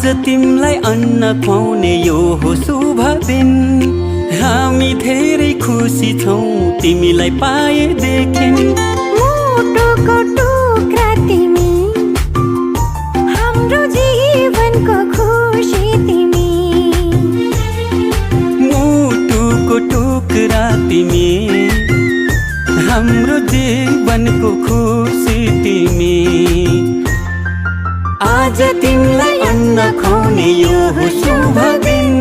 आज तिमलाई अन्न खुवाउने यो हो शुभ दिन। हामी धेरै खुसी छौँ तिमीलाई पाएदेखि। मुटुको टुक्रा तिमी, हाम्रो जीवनको खुसी तिमी। मुटुको टुक्रा तिमी, हाम्रो जीवनको खुसी तिमी। आज तिमीलाई अन्न खुवाउने यो हो शुभ दिन।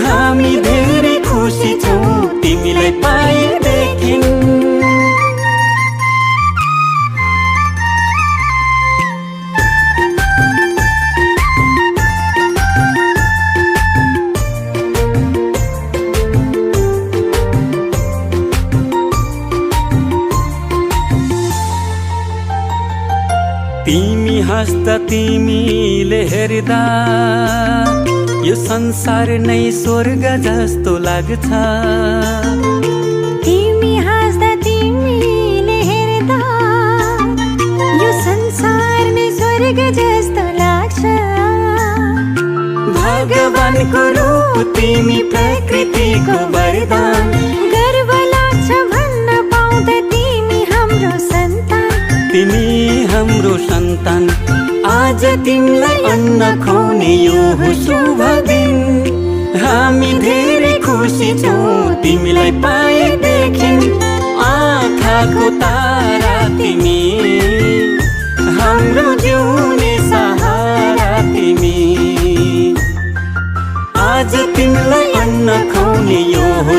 हामी धेरै खुसी छौँ तिमीलाई पाएदेखि। तिमी हाँस्दा तिमीले हेर्दा यो संसार नै स्वर्ग जस्तो लाग्छ। तिमी हाँस्दा तिमीले हेर्दा यो संसार नै स्वर्ग जस्तो लाग्छ। भगवानको रूप तिमी, प्रकृतिको वरदान। गर्व लाग्छ भन्न पाउँदा तिमी हाम्रो सन्तान। तिमी हाम्रो सन्तान। आज तिमीलाई अन्न खुवाउने यो हो शुभ दिन। हामी धेरै खुसी छौँ तिमीलाई पाएदेखि। आँखाको तारा तिमी, हाम्रो जिउने सहारा तिमी। आज तिमीलाई अन्न खुवाउने यो हो